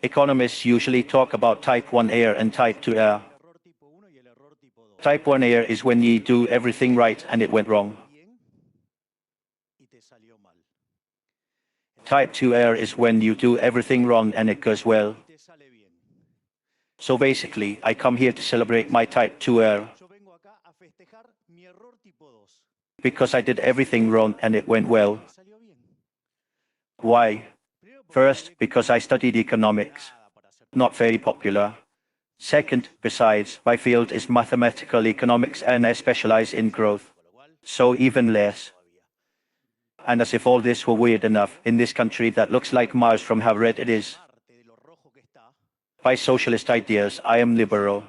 Economists usually talk about type 1 error and type 2 error. Type 1 error is when you do everything right and it went wrong. Type 2 error is when you do everything wrong and it goes well. So basically, I come here to celebrate my type 2 error. Because I did everything wrong and it went well. Why? First, because I studied economics. Not very popular. Second, besides, my field is mathematical economics and I specialize in growth. So even less. And as if all this were weird enough, in this country that looks like Mars from how red it is. By socialist ideas, I am liberal,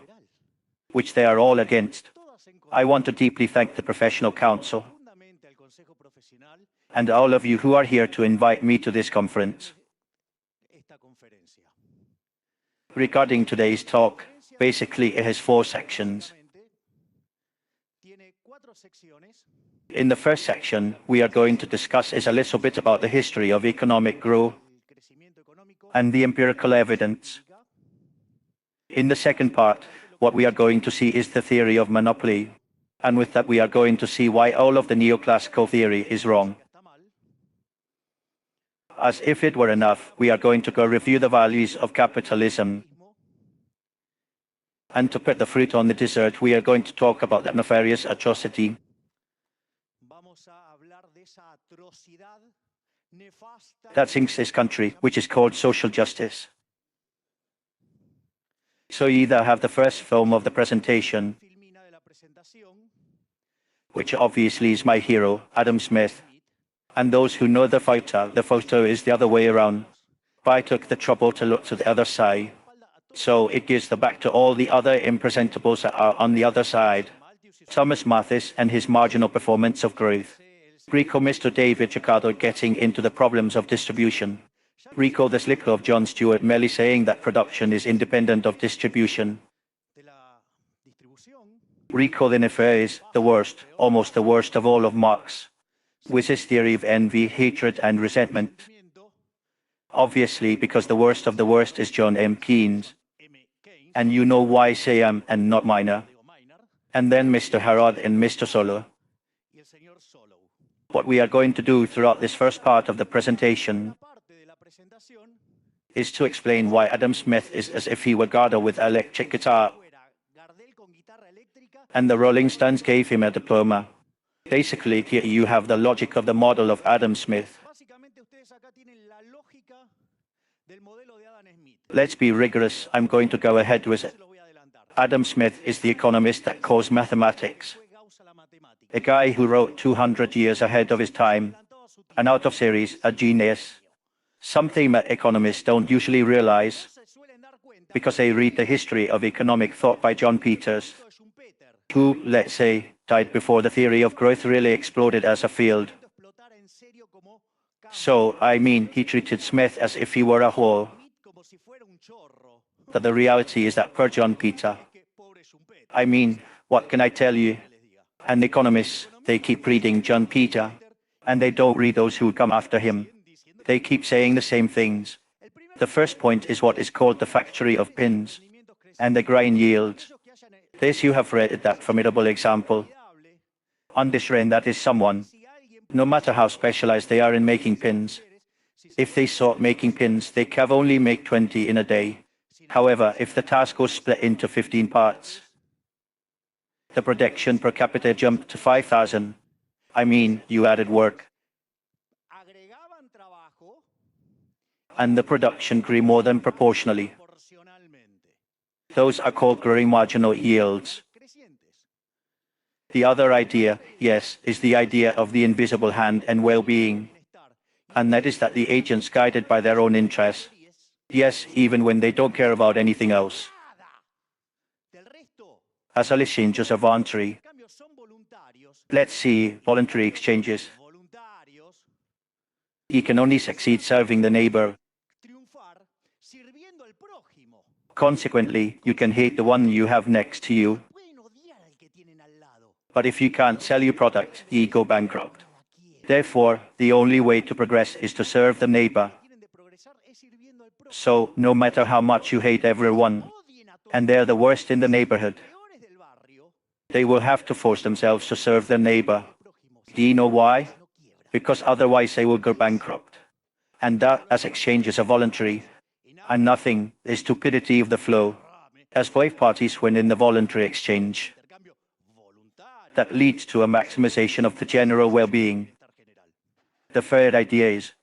which they are all against. I want to deeply thank the Professional Council and all of you who are here to invite me to this conference. Regarding today's talk, basically it has 4 sections. In the first section, we are going to discuss a little bit about the history of economic growth and the empirical evidence. In the second part, what we are going to see is the theory of monopoly, and with that we are going to see why all of the neoclassical theory is wrong. As if it were enough, we are going to go review the values of capitalism. And to put the fruit on the dessert, we are going to talk about the nefarious atrocity. That sinks this country, which is called social justice. So you either have the first film of the presentation, which obviously is my hero, Adam Smith. And those who know the photo is the other way around. But I took the trouble to look to the other side. So it gives the back to all the other impresentables that are on the other side. Thomas Malthus and his marginal performance of growth. Recall Mr. David Ricardo getting into the problems of distribution. Recall the slip of John Stuart Mill saying that production is independent of distribution. Recall the nefarious, the worst, almost the worst of all of Marx, with his theory of envy, hatred and resentment. Obviously, because the worst of the worst is John M. Keynes. And you know why I say am and not minor. And then Mr. Harrod and Mr. Solo. What we are going to do throughout this first part of the presentation is to explain why Adam Smith is as if he were Gardel with electric guitar. And the Rolling Stones gave him a diploma. Basically, here you have the logic of the model of Adam Smith. Let's be rigorous, I'm going to go ahead with it. Adam Smith is the economist that caused mathematics. A guy who wrote 200 years ahead of his time, and out of series, a genius. Something that economists don't usually realize, because they read the history of economic thought by John Peters, who, let's say, died before the theory of growth really exploded as a field. So, I mean, he treated Smith as if he were a whore. But the reality is that per John Peter, I mean, what can I tell you? And economists, they keep reading John Peter, and they don't read those who come after him. They keep saying the same things. The first point is what is called the factory of pins, and the grain yield. This you have read that formidable example. On this rain, that is someone, no matter how specialized they are in making pins. If they sought making pins, they can only make 20 in a day. However, if the task was split into 15 parts, the production per capita jumped to 5,000. I mean, you added work. And the production grew more than proportionally. Those are called growing marginal yields. The other idea, yes, is the idea of the invisible hand and well-being. And that is that the agents guided by their own interests. Yes, even when they don't care about anything else. As all exchanges are voluntary. Let's see, voluntary exchanges. You can only succeed serving the neighbor. Consequently, you can hate the one you have next to you. But if you can't sell your product, you go bankrupt. Therefore, the only way to progress is to serve the neighbor. So, no matter how much you hate everyone, and they're the worst in the neighborhood, they will have to force themselves to serve their neighbor. Do you know why? Because otherwise they will go bankrupt. And that, as exchanges are voluntary, and nothing is stupidity of the flow, as both parties win in the voluntary exchange. That leads to a maximization of the general well-being. The third idea is,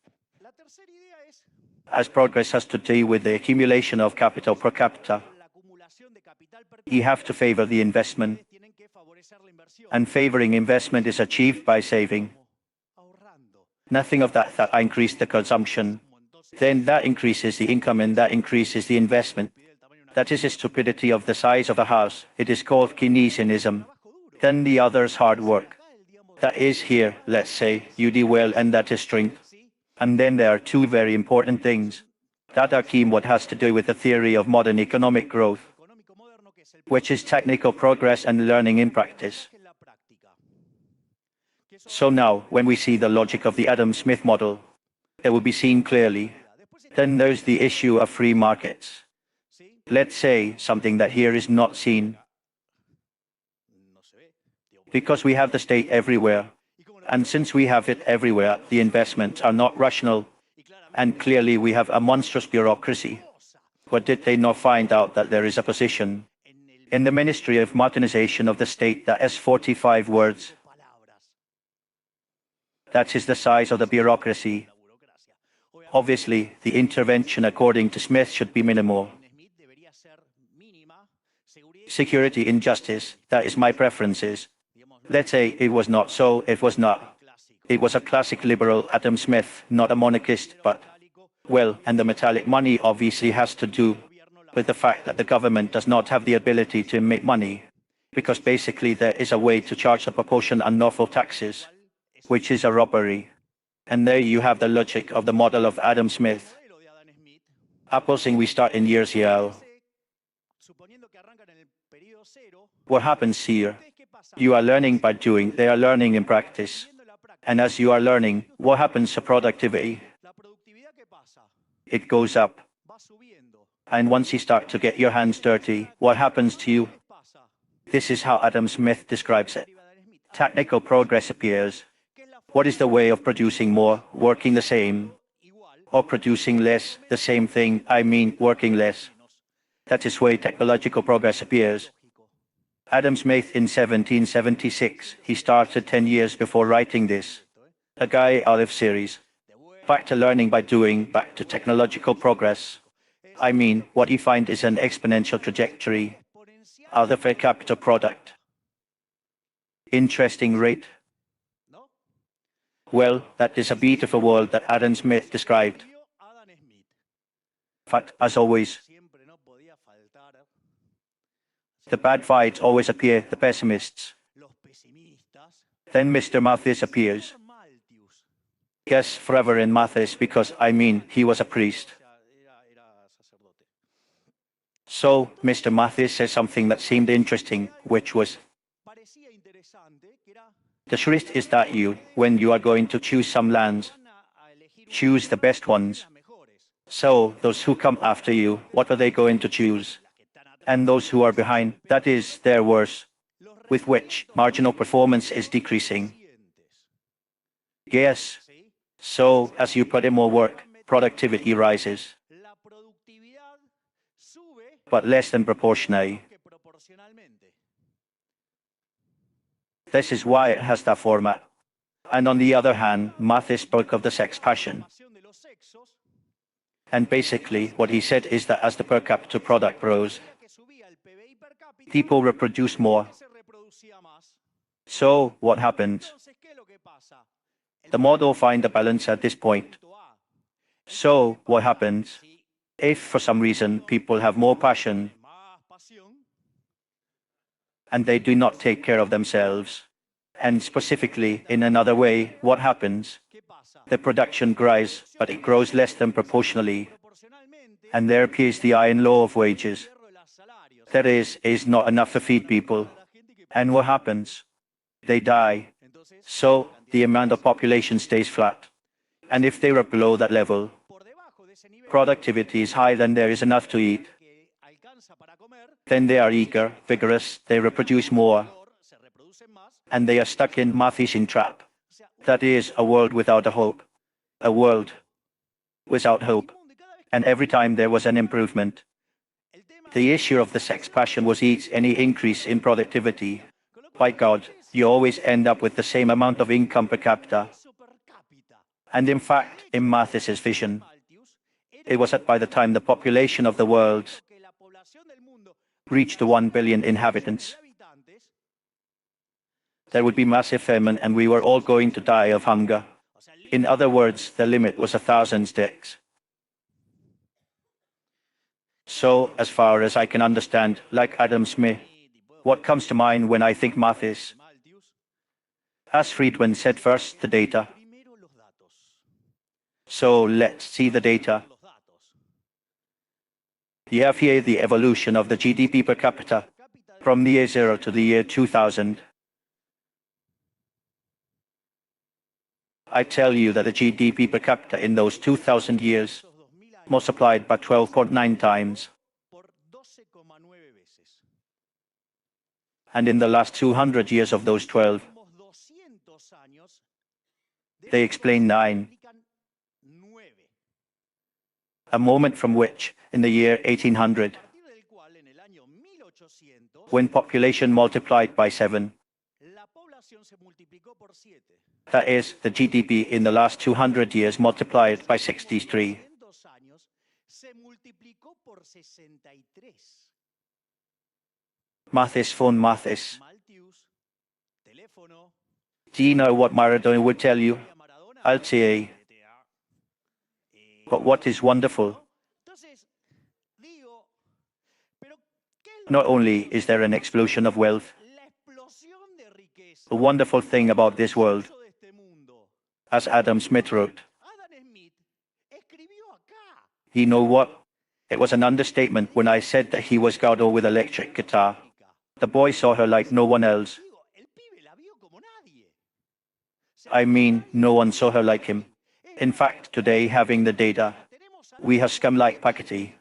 as progress has to do with the accumulation of capital per capita, you have to favor the investment. And favoring investment is achieved by saving. Nothing of that increase the consumption. Then that increases the income and that increases the investment. That is the stupidity of the size of a house. It is called Keynesianism. Then the other's hard work. That is here, let's say, you do well and that is strength. And then there are two very important things that are key in what has to do with the theory of modern economic growth, which is technical progress and learning in practice. So now, when we see the logic of the Adam Smith model, it will be seen clearly. Then there's the issue of free markets. Let's say something that here is not seen. Because we have the state everywhere. And since we have it everywhere, the investments are not rational. And clearly we have a monstrous bureaucracy. But did they not find out that there is a position in the Ministry of Modernization of the State that has 45 words? That is the size of the bureaucracy. Obviously, the intervention according to Smith should be minimal. Security in justice, that is my preferences. Let's say it was not so, it was not. It was a classic liberal Adam Smith, not a monarchist, but, well, and the metallic money obviously has to do with the fact that the government does not have the ability to make money, because basically there is a way to charge a proportion unlawful taxes, which is a robbery. And there you have the logic of the model of Adam Smith. Supposing we start in year zero. What happens here? You are learning by doing, they are learning in practice. And as you are learning, what happens to productivity? It goes up. And once you start to get your hands dirty, what happens to you? This is how Adam Smith describes it. Technical progress appears. What is the way of producing more, working the same? Or producing less, the same thing, I mean working less. That is where technological progress appears. Adam Smith in 1776, he started 10 years before writing this. A Guy Olive series. Back to learning by doing, back to technological progress. I mean, what you find is an exponential trajectory of the per capita product. Interesting rate. Well, that is a beautiful world that Adam Smith described. In fact, as always, the bad vibes always appear, the pessimists. Then Mr. Mathis appears. Yes, forever in Mathis, because, I mean, he was a priest. So, Mr. Mathis says something that seemed interesting, which was, the truth is that you, when you are going to choose some lands, choose the best ones. So, those who come after you, what are they going to choose? And those who are behind, that is, their worse, with which marginal performance is decreasing. Yes. So, as you put in more work, productivity rises, but less than proportionally. This is why it has that format. And on the other hand, Mathis spoke of the sex passion. And basically, what he said is that as the per capita product grows, people reproduce more. So, what happens? The model finds a balance at this point. So, what happens? If for some reason people have more passion and they do not take care of themselves, and specifically in another way, what happens? The production grows, but it grows less than proportionally. And there appears the iron law of wages. That is not enough to feed people. And what happens? They die. So the amount of population stays flat. And if they are below that level, productivity is high, then there is enough to eat. Then they are eager, vigorous, they reproduce more, and they are stuck in Mathesian trap. That is a world without a hope. A world without hope. And every time there was an improvement, the issue of the sex passion was any increase in productivity. By God, you always end up with the same amount of income per capita. And in fact, in Malthus's vision, it was that by the time the population of the world reached the 1 billion inhabitants, there would be massive famine and we were all going to die of hunger. In other words, the limit was 1,000 sticks. So, as far as I can understand, like Adam Smith, what comes to mind when I think Malthus? As Friedman said, first, the data. So, let's see the data. You have here the evolution of the GDP per capita from the year 0 to the year 2000. I tell you that the GDP per capita in those 2000 years multiplied by 12.9 times. And in the last 200 years of those 12, they explain 9. A moment from which, in the year 1800, when population multiplied by 7, that is, the GDP in the last 200 years multiplied by 63. Malthus phone Malthus. Do you know what Maradona would tell you? I'll say. But what is wonderful? Not only is there an explosion of wealth, the wonderful thing about this world, as Adam Smith wrote, you know what? It was an understatement when I said that he was Gaudo with electric guitar. The boy saw her like no one else. I mean, no one saw her like him. In fact, today, having the data, we have scum like Pakati,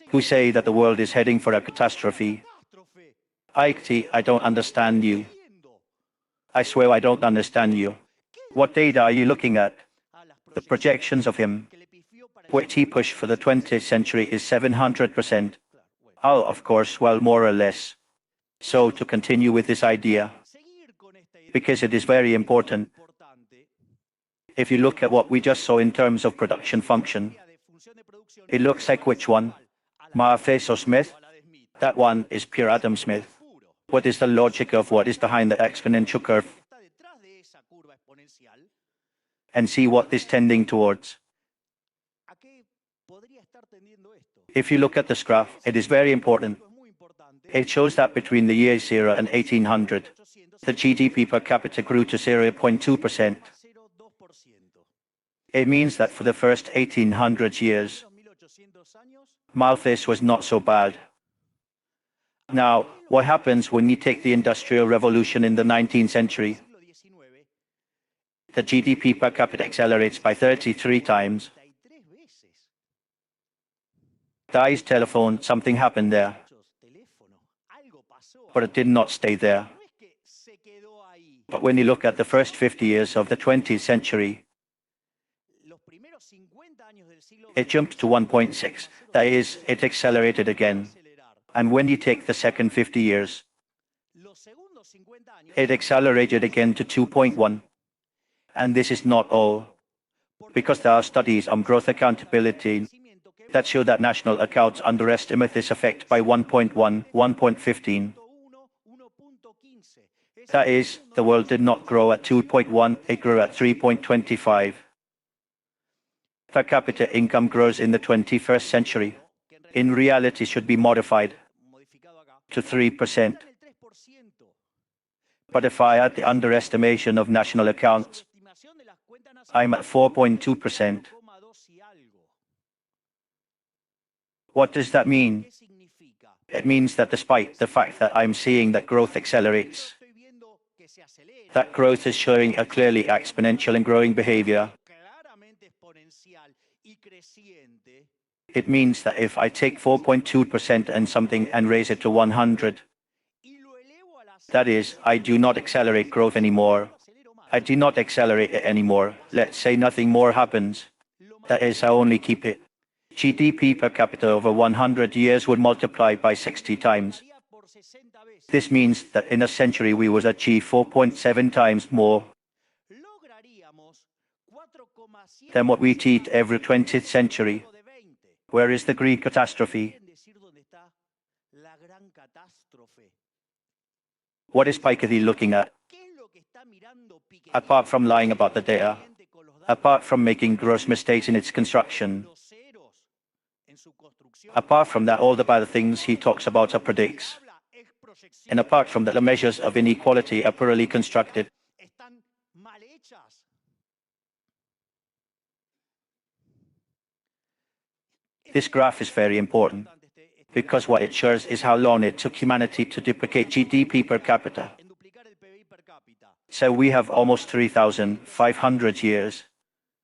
who say that the world is heading for a catastrophe. I don't understand you. I swear I don't understand you. What data are you looking at? The projections of him, which he pushed for the 20th century, is 700%. Oh, of course, well, more or less. So, to continue with this idea, because it is very important, if you look at what we just saw in terms of production function, it looks like which one? Malthus or Smith? That one is pure Adam Smith. What is the logic of what is behind the exponential curve? And see what is tending towards. If you look at this graph, it is very important. It shows that between the years 0 and 1800, the GDP per capita grew to 0.2%. It means that for the first 1800 years, Malthus was not so bad. Now, what happens when you take the Industrial Revolution in the 19th century? The GDP per capita accelerates by 33 times. Dies telephone, something happened there. But it did not stay there. But when you look at the first 50 years of the 20th century, it jumped to 1.6. That is, it accelerated again. And when you take the second 50 years, it accelerated again to 2.1. And this is not all, because there are studies on growth accountability that show that national accounts underestimate this effect by 1.1, 1.15. That is, the world did not grow at 2.1, it grew at 3.25. Per capita income grows in the 21st century. In reality, should be modified to 3%. But if I add the underestimation of national accounts, I'm at 4.2%. What does that mean? It means that despite the fact that I'm seeing that growth accelerates, That growth is showing a clearly exponential and growing behavior. It means that if I take 4.2% and something and raise it to 100, that is, I do not accelerate growth anymore. I do not accelerate it anymore. Let's say nothing more happens. That is, I only keep it. GDP per capita over 100 years would multiply by 60 times. This means that in a century we would achieve 4.7 times more than what we achieved every 20th century. Where is the Greek catastrophe? What is Piketty looking at? Apart from lying about the data, apart from making gross mistakes in its construction, apart from that, all the bad things he talks about are predicts. And apart from that, the measures of inequality are poorly constructed. This graph is very important because what it shows is how long it took humanity to duplicate GDP per capita. So we have almost 3,500 years.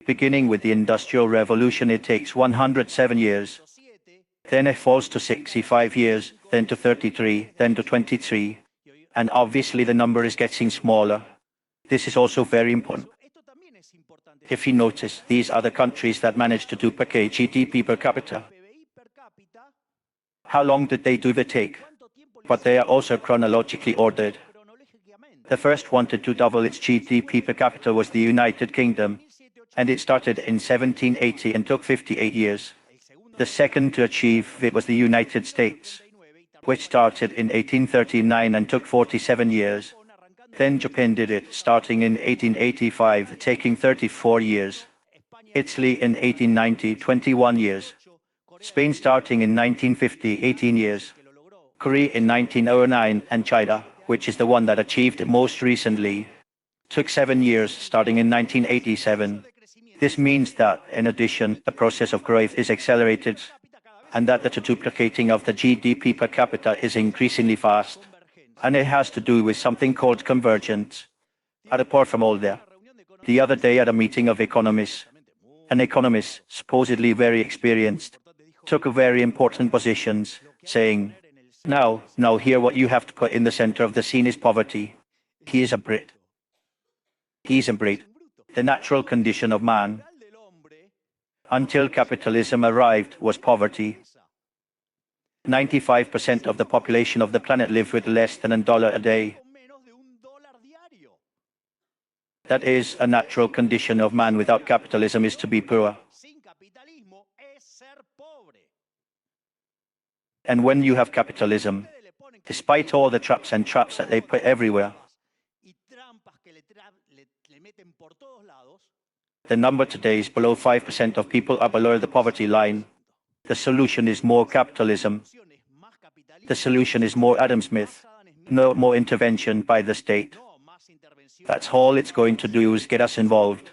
Beginning with the Industrial Revolution, it takes 107 years. Then it falls to 65 years, then to 33, then to 23. And obviously the number is getting smaller. This is also very important. If you notice, these are the countries that managed to duplicate GDP per capita. How long did they do the take? But they are also chronologically ordered. The first one to double its GDP per capita was the United Kingdom, and it started in 1780 and took 58 years. The second to achieve it was the United States, which started in 1839 and took 47 years. Then Japan did it, starting in 1885, taking 34 years. Italy in 1890, 21 years. Spain starting in 1950, 18 years. Korea in 1909, and China, which is the one that achieved it most recently, took 7 years, starting in 1987. This means that, in addition, the process of growth is accelerated, and that the duplicating of the GDP per capita is increasingly fast. And it has to do with something called convergence. And apart from all that, the other day at a meeting of economists, an economist, supposedly very experienced, took very important positions, saying, now here what you have to put in the center of the scene is poverty. He is a Brit. He's a Brit. The natural condition of man, until capitalism arrived, was poverty. 95% of the population of the planet live with less than $1 a day. That is, a natural condition of man without capitalism is to be poor. And when you have capitalism, despite all the traps that they put everywhere, the number today is below 5% of people are below the poverty line. The solution is more capitalism. The solution is more Adam Smith. No more intervention by the state. That's all it's going to do is get us involved.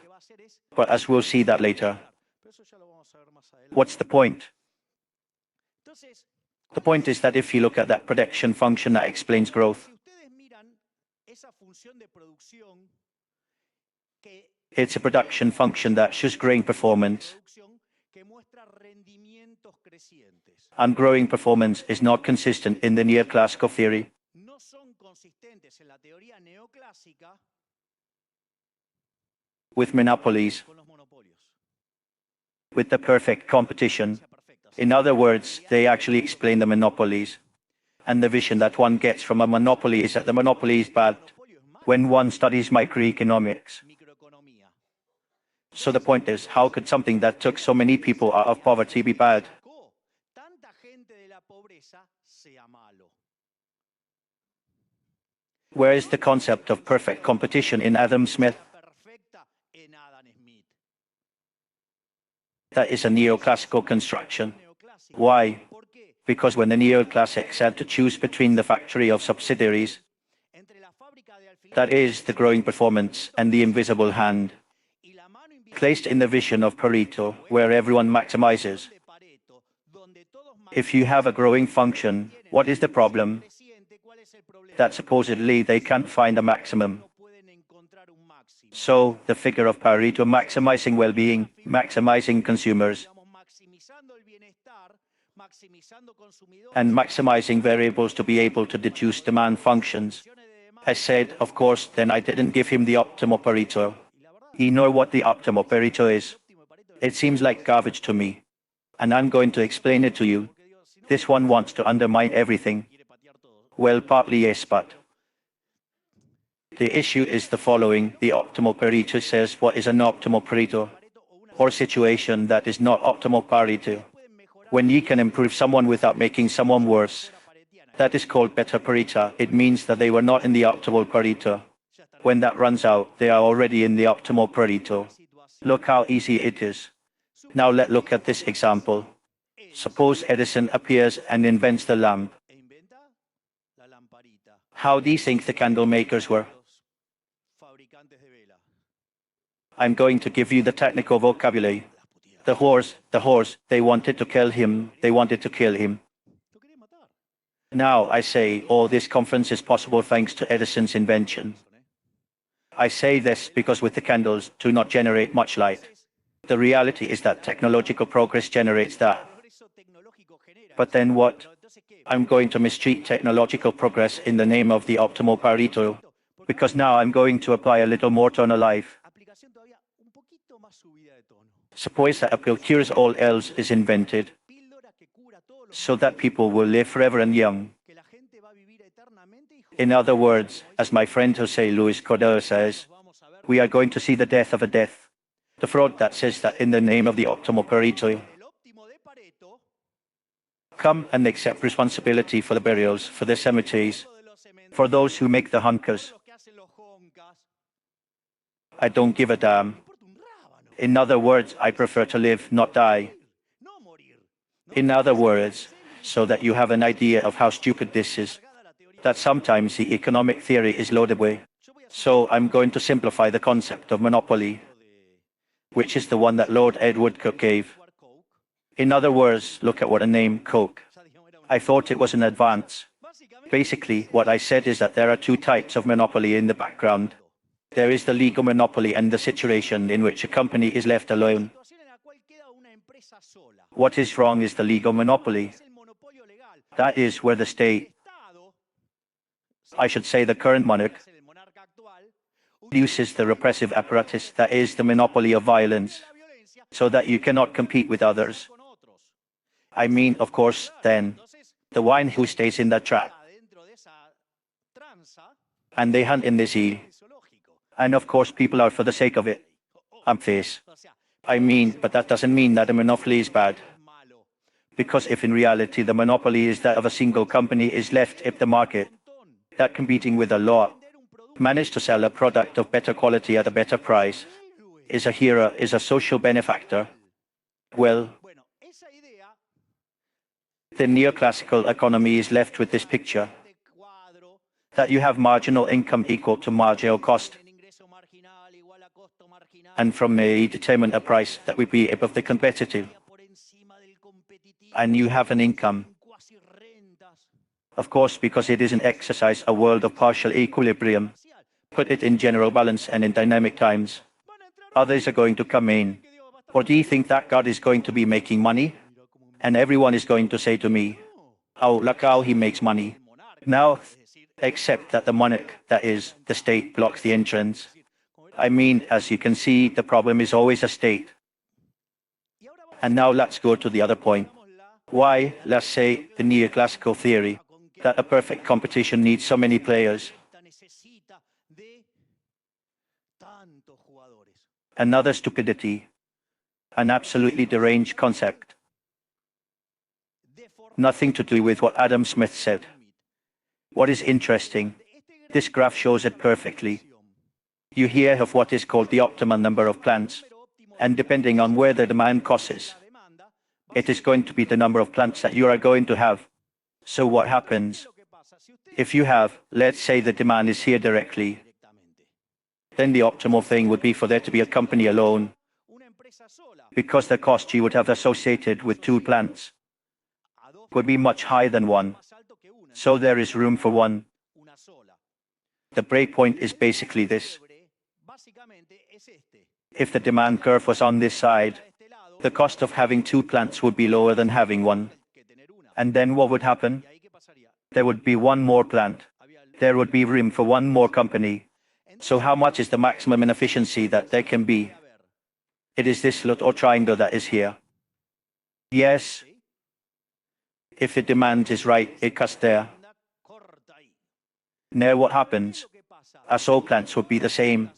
But as we'll see that later. What's the point? The point is that if you look at that production function that explains growth, it's a production function that shows growing performance. And growing performance is not consistent in the neoclassical theory. With monopolies, with the perfect competition. In other words, they actually explain the monopolies. And the vision that one gets from a monopoly is that the monopoly is bad when one studies microeconomics. So the point is, how could something that took so many people out of poverty be bad? Where is the concept of perfect competition in Adam Smith? That is a neoclassical construction. Why? Because when the neoclassics had to choose between the factory of subsidiaries, that is, the growing performance, and the invisible hand, placed in the vision of Pareto, where everyone maximizes. If you have a growing function, what is the problem? That supposedly they can't find a maximum. So, the figure of Pareto, maximizing well-being, maximizing consumers, and maximizing variables to be able to deduce demand functions. I said, of course, then I didn't give him the optimal Pareto. You know what the optimal Pareto is? It seems like garbage to me. And I'm going to explain it to you. This one wants to undermine everything. Well, partly yes, but the issue is the following. The optimal Pareto says what is an optimal Pareto, or situation that is not optimal Pareto. When you can improve someone without making someone worse, that is called better Pareto. It means that they were not in the optimal Pareto. When that runs out, they are already in the optimal Pareto. Look how easy it is. Now let's look at this example. Suppose Edison appears and invents the lamp. How do you think the candle makers were? I'm going to give you the technical vocabulary. The horse, they wanted to kill him, Now, I say, all this conference is possible thanks to Edison's invention. I say this because with the candles do not generate much light. The reality is that technological progress generates that. But then what? I'm going to mistreat technological progress in the name of the optimal Pareto, because now I'm going to apply a little more tone of life. Suppose that a pill cures all else is invented, so that people will live forever and young. In other words, as my friend Jose Luis Cordero says, we are going to see the death of a death. The fraud that says that in the name of the optimal Pareto. Come and accept responsibility for the burials, for the cemeteries, for those who make the hunkers. I don't give a damn. In other words, I prefer to live, not die. In other words, so that you have an idea of how stupid this is, that sometimes the economic theory is loaded with. So I'm going to simplify the concept of monopoly, which is the one that Lord Edward Coke gave. In other words, look at what a name, Coke. I thought it was an advance. Basically, what I said is that there are two types of monopoly in the background. There is the legal monopoly and the situation in which a company is left alone. What is wrong is the legal monopoly. That is where the state, I should say the current monarch, uses the repressive apparatus that is the monopoly of violence, so that you cannot compete with others. I mean, of course, then, the one who stays in that trap. And they hunt in the sea. And of course, people are for the sake of it. I'm face. I mean, but that doesn't mean that a monopoly is bad. Because if in reality the monopoly is that of a single company is left if the market, that competing with a law, managed to sell a product of better quality at a better price, is a hero, is a social benefactor, well, the neoclassical economy is left with this picture, that you have marginal income equal to marginal cost, and from a determine a price that would be above the competitive, and you have an income. Of course, because it is an exercise, a world of partial equilibrium, put it in general balance and in dynamic times. Others are going to come in. Or do you think that God is going to be making money? And everyone is going to say to me, oh, look how he makes money. Now, except that the monarch, that is, the state, blocks the entrance. I mean, as you can see, the problem is always a state. And now let's go to the other point. Why, let's say, the neoclassical theory, that a perfect competition needs so many players. Another stupidity, an absolutely deranged concept. Nothing to do with what Adam Smith said. What is interesting, this graph shows it perfectly. You hear of what is called the optimal number of plants, and depending on where the demand cost is, it is going to be the number of plants that you are going to have. So what happens? If you have, let's say the demand is here directly, then the optimal thing would be for there to be a company alone, because the cost you would have associated with two plants would be much higher than one. So there is room for one. The breakpoint is basically this. If the demand curve was on this side, the cost of having two plants would be lower than having one. And then what would happen? There would be one more plant. There would be room for one more company. So how much is the maximum inefficiency that there can be? It is this little triangle that is here. Yes. If the demand is right, it cuts there. Now what happens? As all plants would be the same.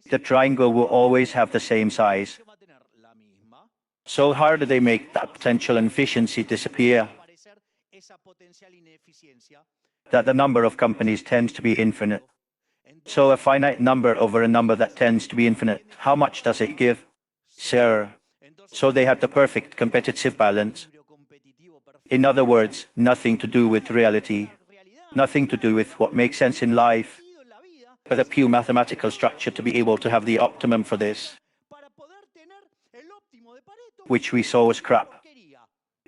The triangle will always have the same size. So how do they make that potential inefficiency disappear? That the number of companies tends to be infinite. So a finite number over a number that tends to be infinite, how much does it give? Sir. So they have the perfect competitive balance. In other words, nothing to do with reality, nothing to do with what makes sense in life, but a pure mathematical structure to be able to have the optimum for this, which we saw was crap.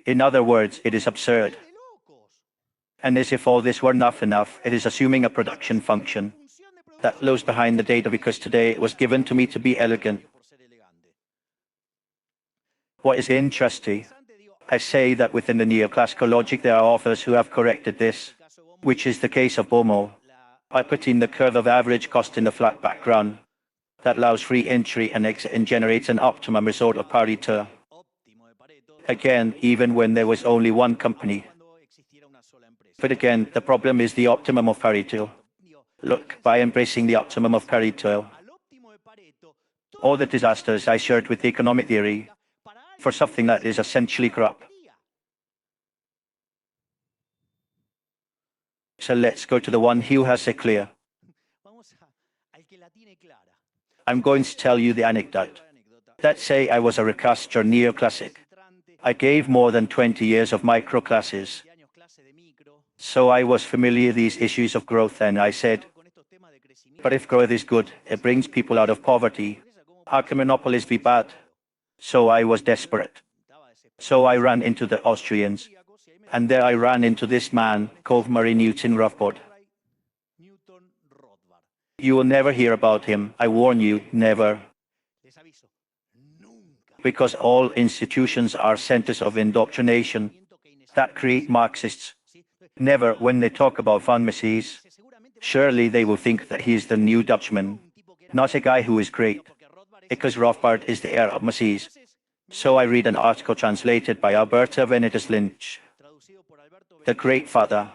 In other words, it is absurd. And as if all this were not enough, it is assuming a production function that flows behind the data because today it was given to me to be elegant. What is interesting, I say that within the neoclassical logic there are authors who have corrected this, which is the case of Bomo, by putting the curve of average cost in the flat background that allows free entry and exit and generates an optimum result of Pareto. Again, even when there was only one company. But again, the problem is the optimum of Pareto. Look, by embracing the optimum of Pareto, all the disasters I shared with economic theory for something that is essentially corrupt. So let's go to the one who has it clear. I'm going to tell you the anecdote. Let's say I was a recaster neoclassic. I gave more than 20 years of micro classes. So I was familiar with these issues of growth and I said, but if growth is good, it brings people out of poverty. How can monopolies be bad? So I was desperate. So I ran into the Austrians. And there I ran into this man called Marie Newton Rothbard. You will never hear about him. I warn you, never. Because all institutions are centers of indoctrination that create Marxists. Never when they talk about von Mises. Surely they will think that he is the new Dutchman, not a guy who is great, because Rothbard is the heir of Mises. So I read an article translated by Alberto Benitez Lynch, the great father,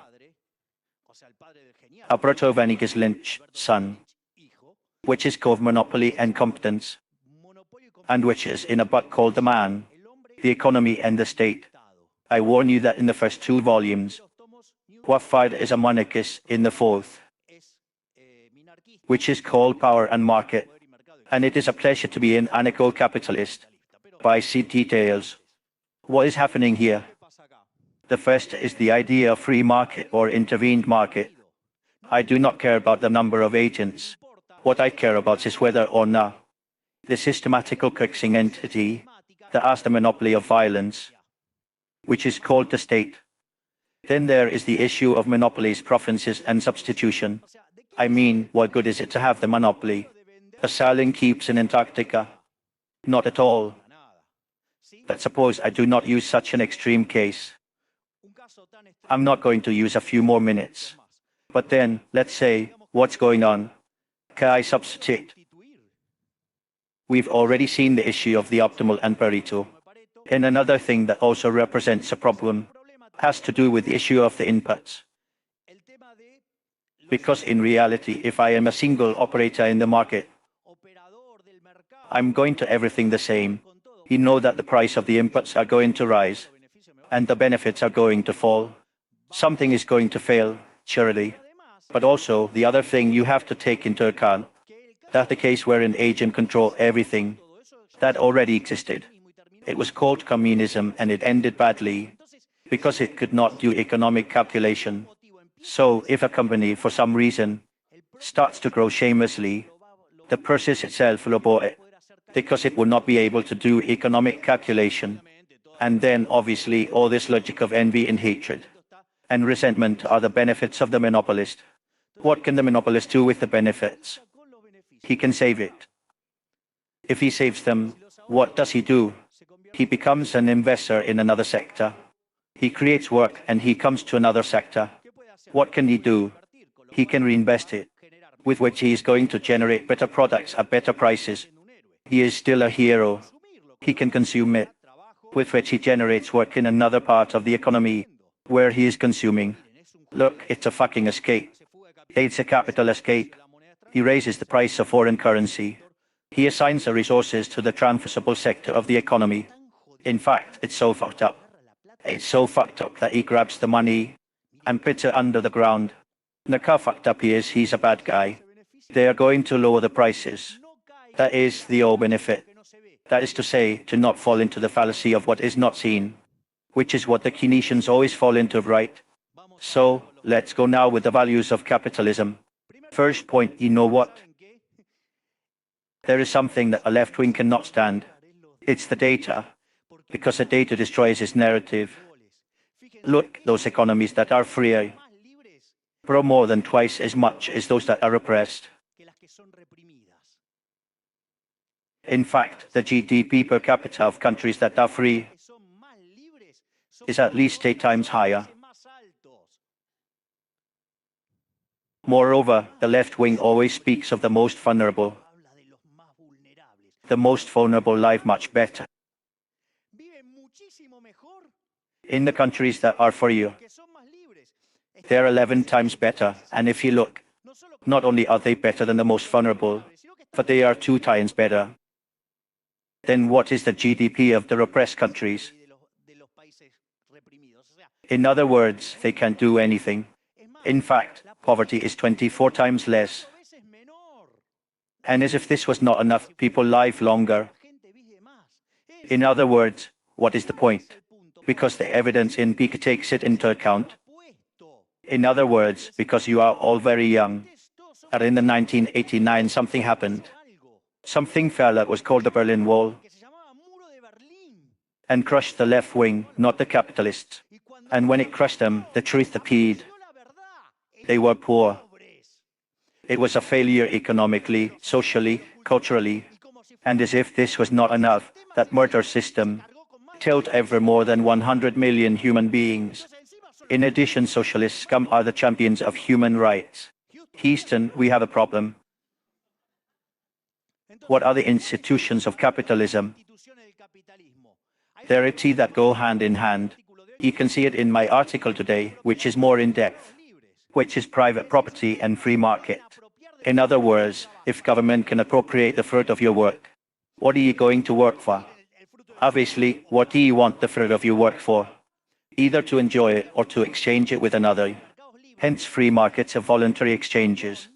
Alberto Benitez Lynch, son, which is called Monopoly and Competence, and which is in a book called The Man, the Economy and the State. I warn you that in the first 2 volumes, Rothbard is a monarchist in the 4th, which is called Power and Market, and it is a pleasure to be an anarcho-capitalist. But I see details. What is happening here? The first is the idea of free market or intervened market. I do not care about the number of agents. What I care about is whether or not the systematical coaxing entity that has the monopoly of violence, which is called the state. Then there is the issue of monopolies, provinces, and substitution. I mean, what good is it to have the monopoly? A saline keeps in Antarctica? Not at all. But suppose I do not use such an extreme case. I'm not going to use a few more minutes. But then, let's say, what's going on? Can I substitute? We've already seen the issue of the optimal and Pareto. And another thing that also represents a problem has to do with the issue of the inputs. Because in reality, if I am a single operator in the market, I'm going to everything the same. You know that the price of the inputs are going to rise, and the benefits are going to fall. Something is going to fail, surely. But also, the other thing you have to take into account, that the case where an agent controls everything, that already existed. It was called communism and it ended badly, because it could not do economic calculation. So, if a company, for some reason, starts to grow shamelessly, the process itself will abort it, because it will not be able to do economic calculation. And then, obviously, all this logic of envy and hatred and resentment are the benefits of the monopolist. What can the monopolist do with the benefits? he can save it. If he saves them, what does he do? He becomes an investor in another sector. He creates work and he comes to another sector. What can he do? He can reinvest it, with which he is going to generate better products at better prices. He is still a hero. He can consume it, with which he generates work in another part of the economy, where he is consuming. Look, it's a fucking escape. It's a capital escape. He raises the price of foreign currency. He assigns the resources to the transferable sector of the economy. In fact, it's so fucked up. It's so fucked up that he grabs the money and puts it under the ground. Look how fucked up he is. He's a bad guy. They are going to lower the prices. That is the whole benefit. That is to say, to not fall into the fallacy of what is not seen, which is what the Keynesians always fall into, right? So, let's go now with the values of capitalism. First point, you know what? There is something that a left wing cannot stand. It's the data, because the data destroys its narrative. Look, those economies that are free grow more than twice as much as those that are oppressed. In fact, the GDP per capita of countries that are free is at least 8 times higher. Moreover, the left wing always speaks of the most vulnerable. The most vulnerable live much better in the countries that are free. They're 11 times better, and if you look, not only are they better than the most vulnerable, but they are 2 times better. Then what is the GDP of the repressed countries? In other words, they can't do anything. In fact, poverty is 24 times less. And as if this was not enough, people live longer. In other words, what is the point? Because the evidence in PICA takes it into account. In other words, because you are all very young. And in the 1989 something happened. Something fell that was called the Berlin Wall and crushed the left wing, not the capitalists. And when it crushed them, the truth appeared. They were poor. It was a failure economically, socially, culturally. And as if this was not enough, that murder system killed ever more than 100 million human beings. In addition, socialist scum are the champions of human rights. Houston, we have a problem. What are the institutions of capitalism? There are two that go hand in hand. You can see it in my article today, which is more in depth, which is private property and free market. In other words, if government can appropriate the fruit of your work, what are you going to work for? Obviously, what do you want the fruit of your work for? Either to enjoy it or to exchange it with another. Hence, free markets have voluntary exchanges.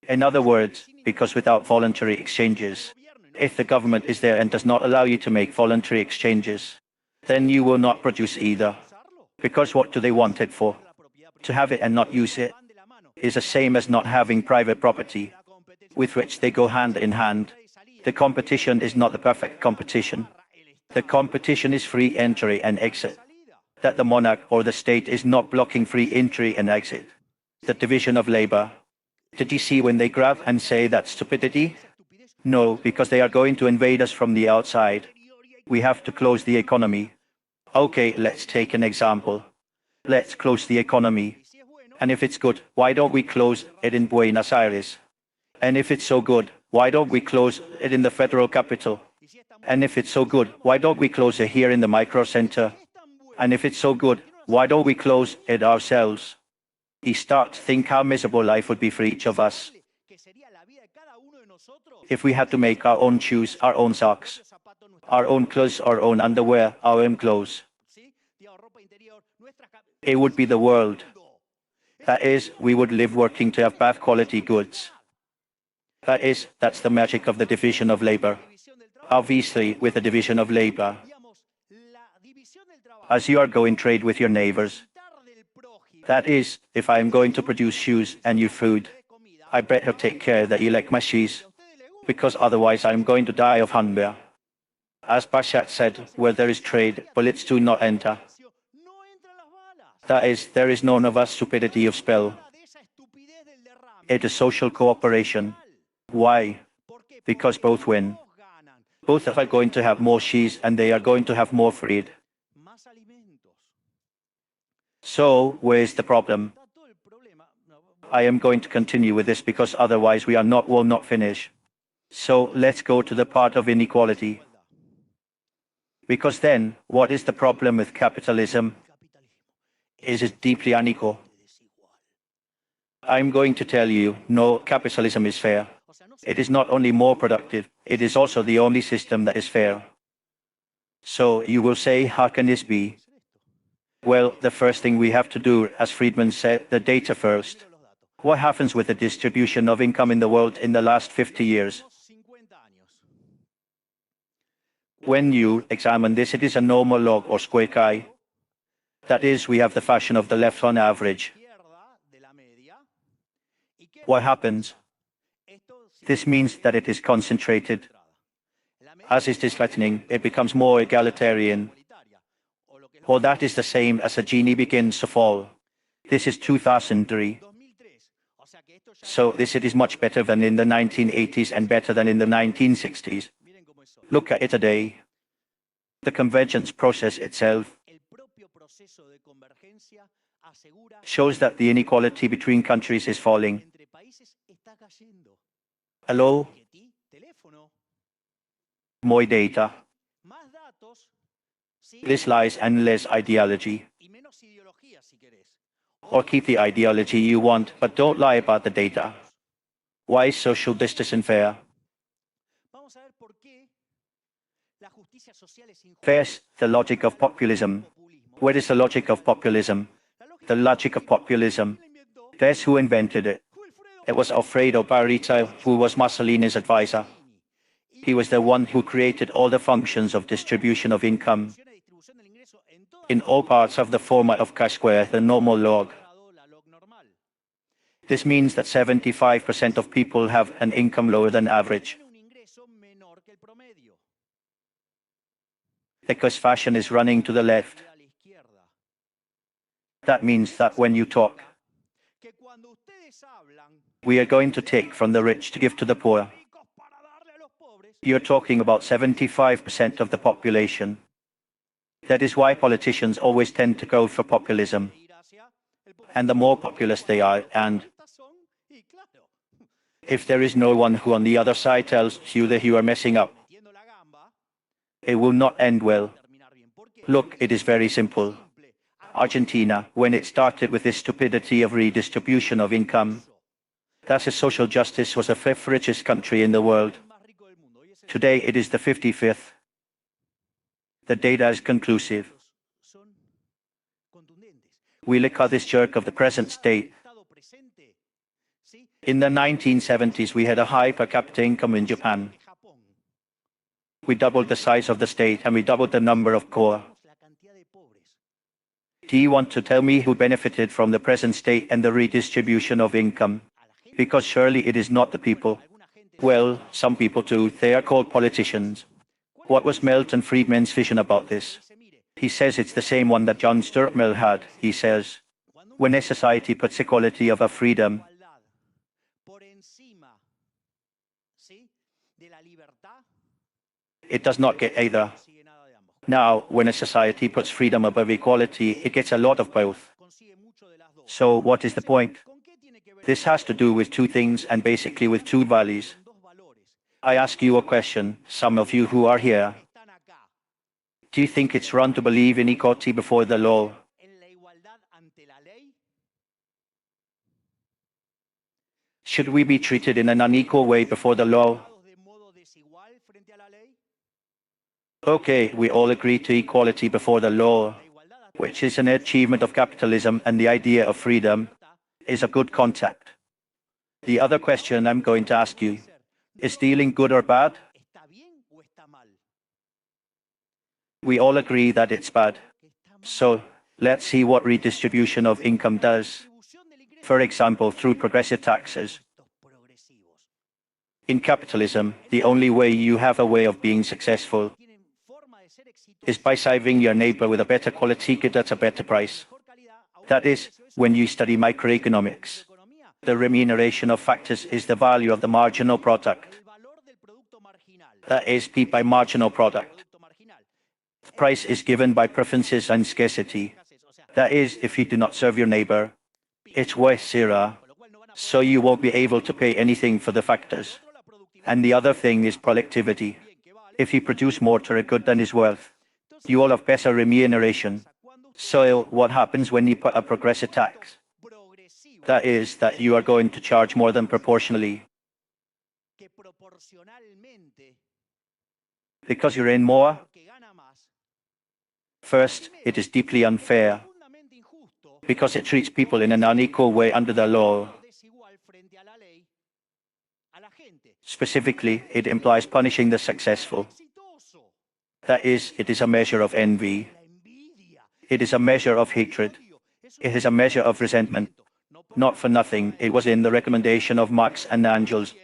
In other words, because without voluntary exchanges, if the government is there and does not allow you to make voluntary exchanges, then you will not produce either. Because what do they want it for? To have it and not use it is the same as not having private property, with which they go hand in hand. The competition is not the perfect competition. The competition is free entry and exit. That the monarch or the state is not blocking free entry and exit. The division of labor. Did you see when they grab and say that's stupidity? No, because they are going to invade us from the outside. We have to close the economy. Okay, let's take an example. Let's close the economy. And if it's good, why don't we close it in Buenos Aires? And if it's so good, why don't we close it in the federal capital? And if it's so good, why don't we close it here in the micro center? And if it's so good, why don't we close it ourselves? You start to think how miserable life would be for each of us if we had to make our own shoes, our own socks, our own clothes, our own underwear, our own clothes. It would be the world. That is, we would live working to have bad quality goods. That's the magic of the division of labor. Obviously, with the division of labor, as you are going trade with your neighbors, that is, if I am going to produce shoes and you food, I better take care that you like my shoes, because otherwise I am going to die of hunger. As Bashar said, where there is trade, bullets do not enter. That is, there is none of us stupidity of spell. It is social cooperation. Why? Because both win. Both are going to have more cheese and they are going to have more food. So, where's the problem? I am going to continue with this because otherwise we will not finish. So, let's go to the part of inequality. Because then, what is the problem with capitalism? Is it deeply unequal? I'm going to tell you, no, capitalism is fair. It is not only more productive, it is also the only system that is fair. So you will say, how can this be? Well, the first thing we have to do, as Friedman said, the data first. What happens with the distribution of income in the world in the last 50 years? When you examine this, it is a normal log or square chi. That is, we have the fashion of the left on average. What happens? This means that it is concentrated. As it is flattening, it becomes more egalitarian. Well, that is the same as a genie begins to fall. This is 2003. So this it is much better than in the 1980s and better than in the 1960s. Look at it today. The convergence process itself shows that the inequality between countries is falling. Hello? More data. Less lies and less ideology. Or keep the ideology you want, but don't lie about the data. Why is social justice unfair? First, the logic of populism. What is the logic of populism? The logic of populism. Guess who invented it? It was Alfredo Barrita, who was Mussolini's advisor. He was the one who created all the functions of distribution of income in all parts of the format of chi-square, the normal log. This means that 75% of people have an income lower than average. Because fashion is running to the left. That means that when you talk, we are going to take from the rich to give to the poor. You're talking about 75% of the population. That is why politicians always tend to go for populism. And the more populist they are, and if there is no one who on the other side tells you that you are messing up, it will not end well. Look, it is very simple. Argentina, when it started with this stupidity of redistribution of income, that is social justice, was the fifth richest country in the world. Today it is the 55th. The data is conclusive. We look at this jerk of the present state. In the 1970s, we had a high per capita income in Japan. We doubled the size of the state and we doubled the number of poor. Do you want to tell me who benefited from the present state and the redistribution of income? Because surely it is not the people. Well, some people too. They are called politicians. What was Milton Friedman's vision about this? He says it's the same one that John Stuart Mill had. He says, when a society puts equality of a freedom it does not get either. Now, when a society puts freedom above equality, it gets a lot of both. So what is the point? This has to do with two things and basically with two values. I ask you a question, some of you who are here. Do you think it's wrong to believe in equality before the law? Should we be treated in an unequal way before the law? Okay, we all agree to equality before the law, which is an achievement of capitalism, and the idea of freedom is a good concept. The other question I'm going to ask you, is stealing good or bad? We all agree that it's bad. So let's see what redistribution of income does. For example, through progressive taxes. In capitalism, the only way you have a way of being successful is by serving your neighbor with a better quality good at a better price. That is, when you study microeconomics. The remuneration of factors is the value of the marginal product. That is P by marginal product. The price is given by preferences and scarcity. That is, if you do not serve your neighbor, it's worth zero. So you won't be able to pay anything for the factors. And the other thing is productivity. If you produce more to a good than is worth, you will have better remuneration. So what happens when you put a progressive tax? That is, that you are going to charge more than proportionally. Because you're in more. First, it is deeply unfair, because it treats people in an unequal way under the law. Specifically, it implies punishing the successful. That is, it is a measure of envy. It is a measure of hatred. It is a measure of resentment. Not for nothing, it was in the recommendation of Marx and Engels,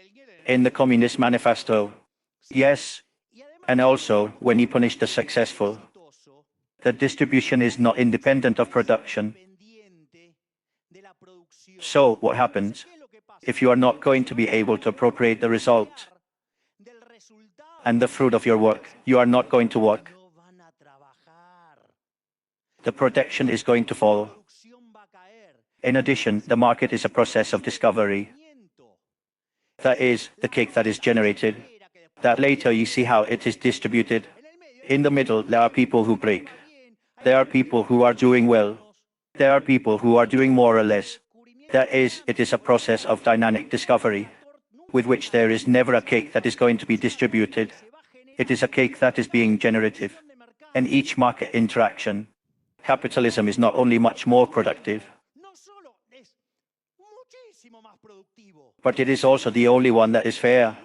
in the Communist Manifesto. Yes, and also, when you punish the successful, the distribution is not independent of production. So, what happens? If you are not going to be able to appropriate the result and the fruit of your work, you are not going to work. The production is going to fall. In addition, the market is a process of discovery. That is, the cake that is generated, that later you see how it is distributed. In the middle, there are people who break. There are people who are doing well. There are people who are doing more or less. That is, it is a process of dynamic discovery, with which there is never a cake that is going to be distributed. It is a cake that is being generative. In each market interaction, capitalism is not only much more productive, but it is also the only one that is fair.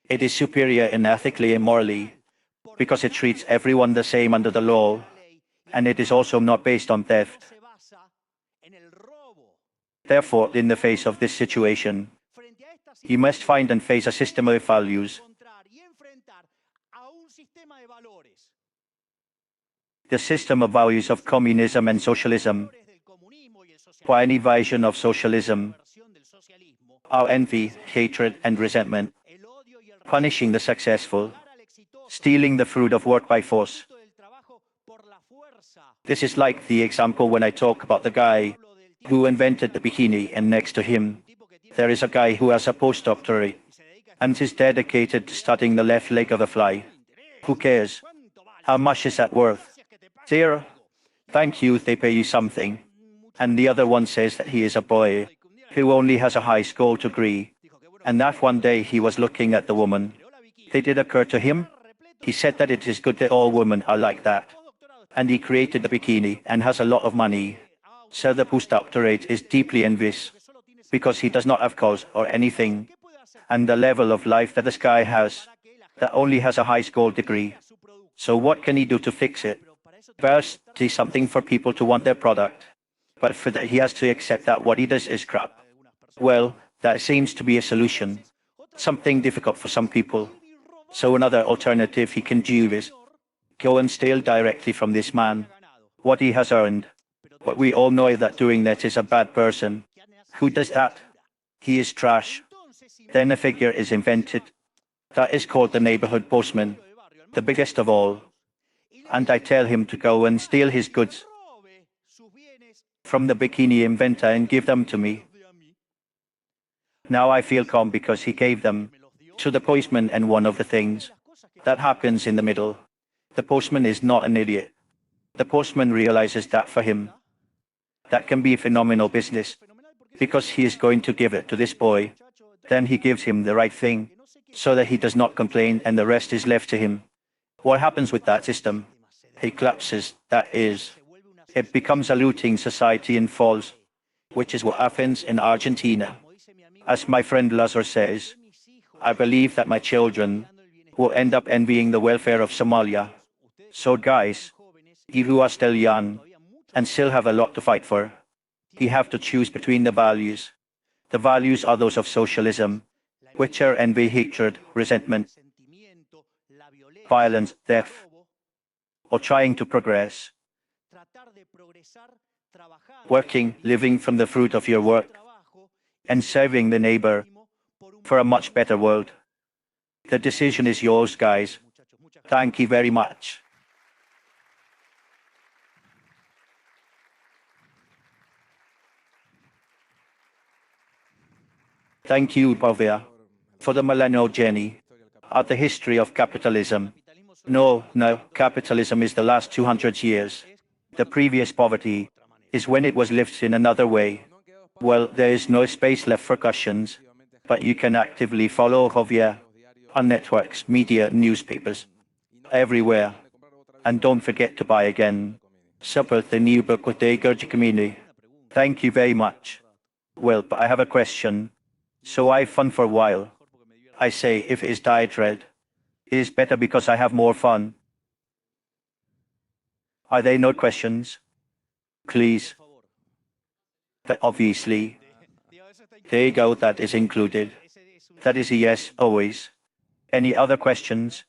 It is superior in ethically and morally, because it treats everyone the same under the law, and it is also not based on theft. Therefore, in the face of this situation, you must find and face a system of values. The system of values of communism and socialism, or any version of socialism, are envy, hatred, and resentment, punishing the successful, stealing the fruit of work by force. This is like the example when I talk about the guy who invented the bikini, and next to him, there is a guy who has a postdoctorate and is dedicated to studying the left leg of a fly. Who cares? How much is that worth? Zero. Thank you, they pay you something. And the other one says that he is a boy who only has a high school degree, and that one day he was looking at the woman. Did it occur to him? He said that it is good that all women are like that. And he created the bikini and has a lot of money. So the postdoctorate is deeply envious, because he does not have cause or anything. And the level of life that this guy has, that only has a high school degree. So what can he do to fix it? First, do something for people to want their product. But for that he has to accept that what he does is crap. Well, that seems to be a solution. Something difficult for some people. So another alternative he can do is go and steal directly from this man what he has earned. But we all know that doing that is a bad person. Who does that? He is trash. Then a figure is invented. That is called the neighborhood postman, the biggest of all. And I tell him to go and steal his goods from the bikini inventor and give them to me. Now I feel calm because he gave them to the postman, and one of the things that happens in the middle, the postman is not an idiot. The postman realizes that for him, that can be phenomenal business, because he is going to give it to this boy. Then he gives him the right thing, so that he does not complain and the rest is left to him. What happens with that system? It collapses, that is, it becomes a looting society and falls, which is what happens in Argentina. As my friend Lazar says, I believe that my children will end up envying the welfare of Somalia. So guys, you who are still young and still have a lot to fight for, you have to choose between the values. The values are those of socialism, which are envy, hatred, resentment, violence, death, or trying to progress. working, living from the fruit of your work, and serving the neighbor for a much better world. The decision is yours, guys. Thank you very much. Thank you, Javier, for the millennial journey at the history of capitalism. No, capitalism is the last 200 years. The previous poverty is when it was lived in another way. Well, there is no space left for questions, but you can actively follow Javier on networks, media, newspapers, everywhere. And don't forget to buy again. Support the new book with the Gurj community. Thank you very much. Well, but I have a question. So I've fun for a while. I say if it's diet red, it is better because I have more fun. Are there no questions? Please. But obviously. There you go, that is included. That is a yes, always. Any other questions?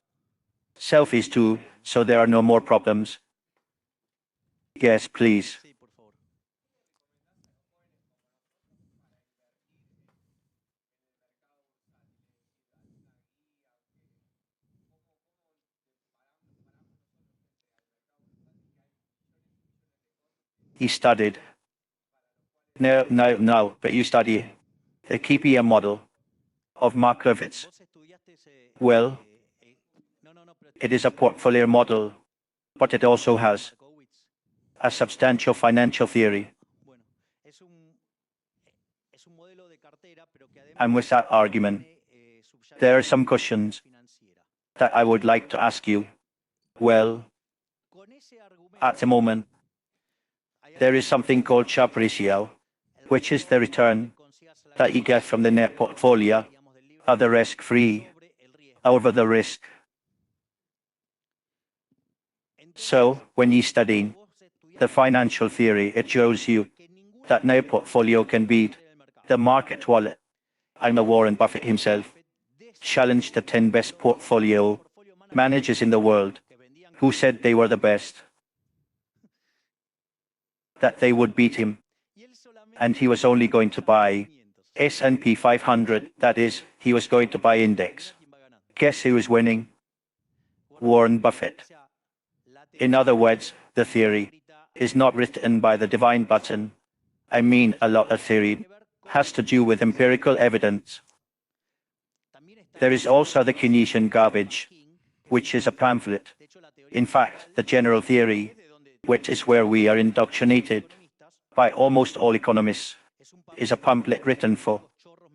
Selfies too, so there are no more problems. Yes, please. He studied. No, but you study the KPM model of Markovits. Well, it is a portfolio model, but it also has a substantial financial theory. And with that argument, there are some questions that I would like to ask you. Well, at the moment, there is something called Sharpe ratio, which is the return that you get from the net portfolio of the risk-free over the risk. So, when you study the financial theory, it shows you that no portfolio can beat the market wallet. And Warren Buffett himself challenged the 10 best portfolio managers in the world who said they were the best, that they would beat him. And he was only going to buy S&P 500, that is, he was going to buy index. Guess who was winning? Warren Buffett. In other words, the theory is not written by the divine button. I mean, a lot of theory has to do with empirical evidence. There is also the Keynesian garbage, which is a pamphlet. In fact, the general theory, which is where we are indoctrinated by almost all economists, is a pamphlet written for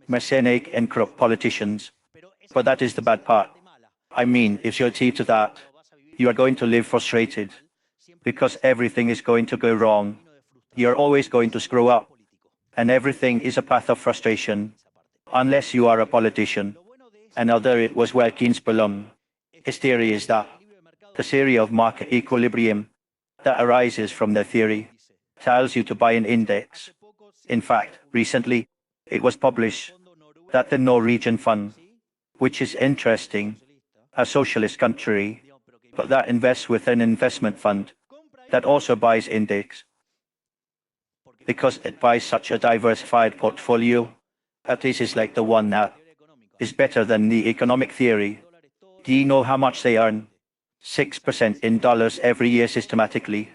messianic and corrupt politicians. But that is the bad part. I mean, if you adhere to that, you are going to live frustrated, because everything is going to go wrong. You're always going to screw up, and everything is a path of frustration, unless you are a politician. And although it was Wilkins Ballum, his theory is that the theory of market equilibrium that arises from the theory tells you to buy an index. In fact, recently, it was published that the Norwegian fund, which is interesting, a socialist country, but that invests with an investment fund that also buys index, because it buys such a diversified portfolio, at least it's like the one that is better than the economic theory. Do you know how much they earn? 6% in dollars every year systematically.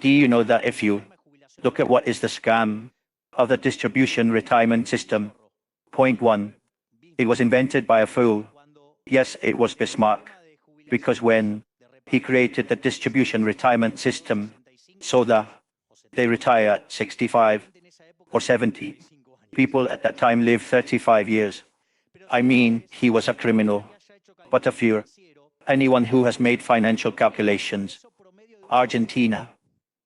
Do you know that if you look at what is the scam of the distribution retirement system? Point one, it was invented by a fool. Yes, it was Bismarck, because when he created the distribution retirement system so that they retire at 65 or 70, people at that time lived 35 years. I mean, he was a criminal. But if you're anyone who has made financial calculations, Argentina,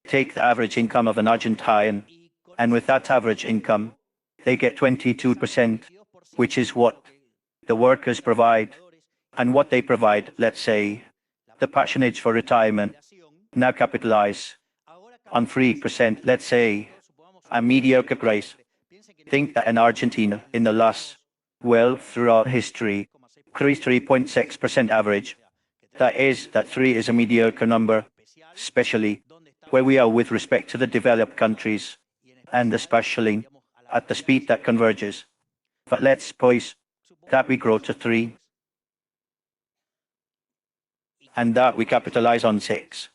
take the average income of an Argentine, and with that average income, they get 22%, which is what the workers provide. And what they provide, let's say, the patronage for retirement, now capitalize on 3%, let's say, a mediocre price. Think that in Argentina, in the last, well, throughout history, 3.6% average. That 3 is a mediocre number, especially where we are with respect to the developed countries, and especially at the speed that converges. But let's suppose that we grow to 3, and that we capitalize on 6.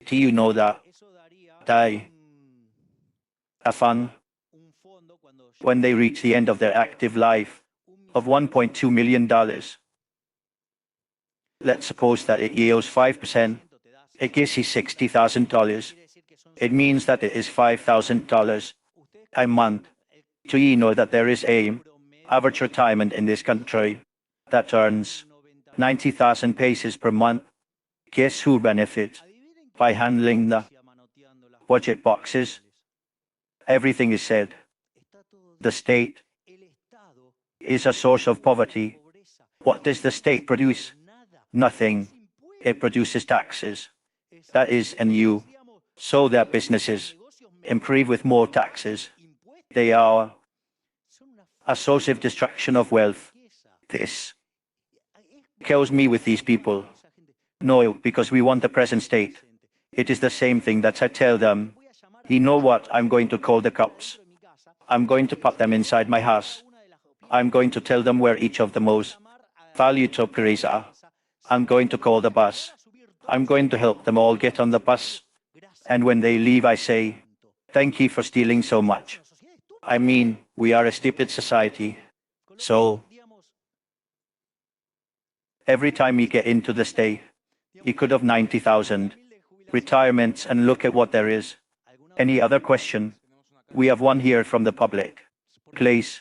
Do you know that they a fund, when they reach the end of their active life, of $1.2 million? Let's suppose that it yields 5%. It gives you $60,000. It means that it is $5,000 a month. Do you know that there is a average retirement in this country that earns 90,000 pesos per month? Guess who benefits by handling the budget boxes? Everything is said. The state is a source of poverty. What does the state produce? Nothing. It produces taxes. That is, and you, so that businesses improve with more taxes. They are a source of destruction of wealth. This kills me with these people. No, because we want the present state. It is the same thing that I tell them. You know what? I'm going to call the cops. I'm going to put them inside my house. I'm going to tell them where each of the most valued properties are. I'm going to call the bus. I'm going to help them all get on the bus. And when they leave, I say, thank you for stealing so much. I mean, we are a stupid society. So, every time you get into the state, you could have 90,000 retirements, and look at what there is. Any other question? We have one here from the public. Please.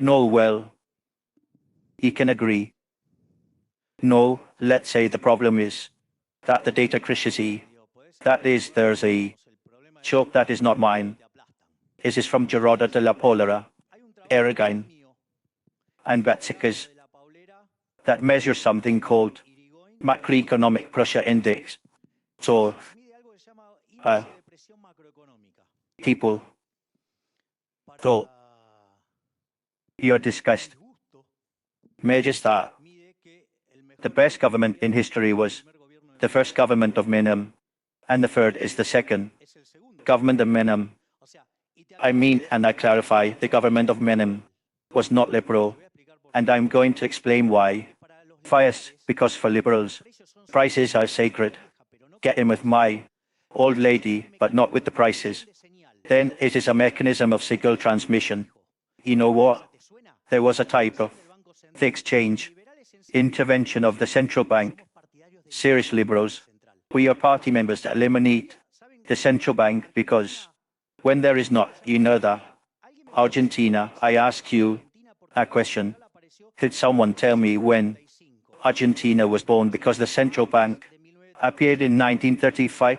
No, well, you can agree. No, let's say the problem is that the data criticism, that is, there's a joke that is not mine. This is from Gerardo de la Polera, Ergine, and Betsikers, that measures something called macroeconomic pressure index. So, people, so you're disgusted. Measures that the best government in history was the first government of Menem, and the third is the second government of Menem. I mean, and I clarify, the government of Menem was not liberal, and I'm going to explain why. First, because for liberals, prices are sacred. Get in with my old lady, but not with the prices. Then it is a mechanism of signal transmission. You know what? There was a type of the exchange intervention of the central bank. Serious liberals, we are party members that eliminate the central bank, because when there is not, you know that. Argentina, I ask you a question. Could someone tell me when Argentina was born? Because the central bank appeared in 1935.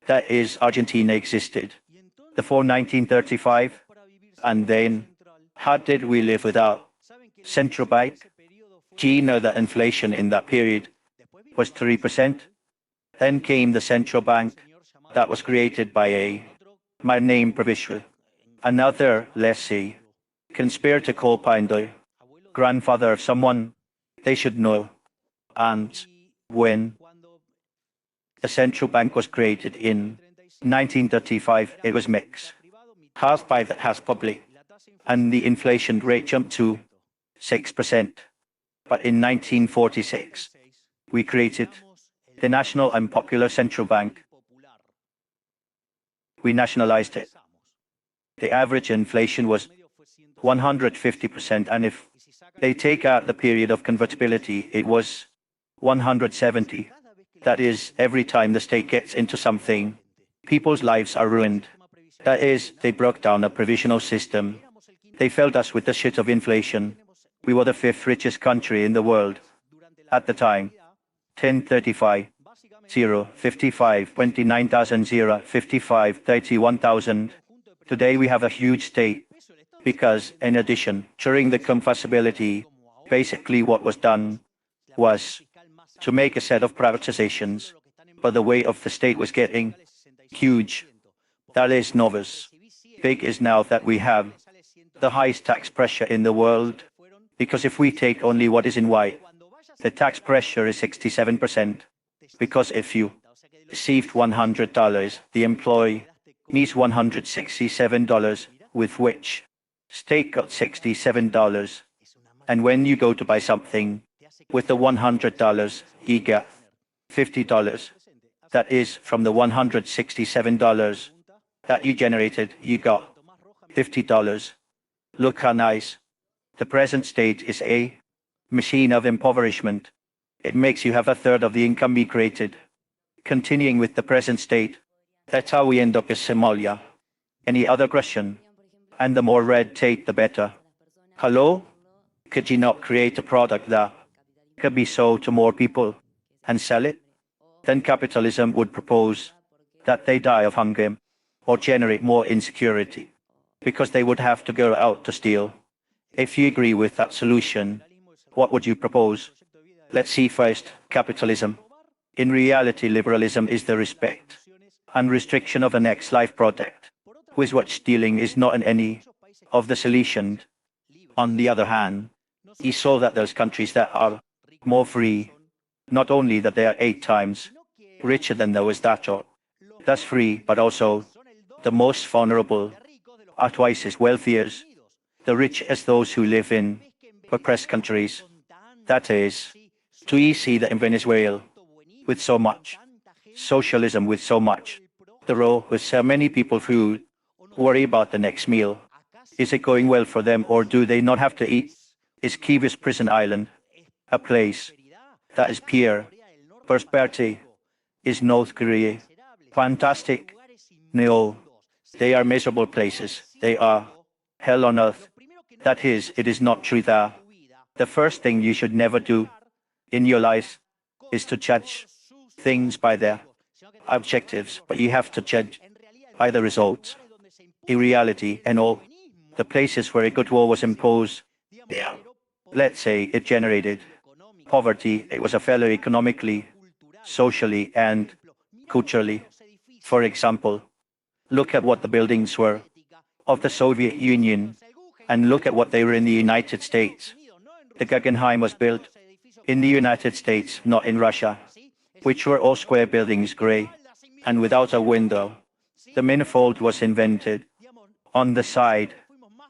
That is, Argentina existed before 1935. And then, how did we live without central bank? Do you know that inflation in that period was 3%? Then came the central bank that was created by my name provincial, another, let's say, conspirator called Pindo, grandfather of someone they should know. And when the central bank was created in 1935, it was mixed, half private, half public, and the inflation rate jumped to 6%. But in 1946, we created the National and Popular Central Bank. We nationalized it. The average inflation was 150%, and if they take out the period of convertibility, it was 170. That is, every time the state gets into something, people's lives are ruined. That is, they broke down a provisional system. They filled us with the shit of inflation. We were the 5th richest country in the world at the time. 1035, 0, 55, 29,000, 0, 55, 31,000. Today we have a huge state because, in addition, during the convertibility, basically what was done was to make a set of privatizations, but the weight of the state was getting huge. That is novice. Big is now that we have the highest tax pressure in the world, because if we take only what is in white, the tax pressure is 67%, because if you received $100, the employee needs $167, with which state got $67. And when you go to buy something with the $100, you get $50. That is from the $167 that you generated, you got $50. Look how nice. The present state is a machine of impoverishment. It makes you have a third of the income we created. Continuing with the present state, that's how we end up in Somalia. Any other question? And the more red tape, the better. Hello? Could you not create a product that could be sold to more people and sell it? Then capitalism would propose that they die of hunger or generate more insecurity, because they would have to go out to steal. If you agree with that solution, what would you propose? Let's see first, capitalism. In reality, liberalism is the respect and restriction of the next life product, with what stealing is not in any of the solutions. On the other hand, he saw that those countries that are more free, not only that they are 8 times richer than those that are thus free, but also the most vulnerable are twice as wealthy as the rich as those who live in oppressed countries. That is, do you see that in Venezuela, with so much socialism, with so much the role, with so many people who worry about the next meal, is it going well for them, or do they not have to eat? Is Kieva's prison island a place that is pure prosperity? Is North Korea fantastic? No, they are miserable places. They are hell on earth. That is, it is not true that the first thing you should never do in your life is to judge things by their objectives, but you have to judge by the results. In reality, and all the places where a good war was imposed, yeah, let's say it generated poverty. It was a failure economically, socially, and culturally. For example, look at what the buildings were of the Soviet Union, and look at what they were in the United States. The Guggenheim was built in the United States, not in Russia, which were all square buildings, gray, and without a window. The manifold was invented on the side.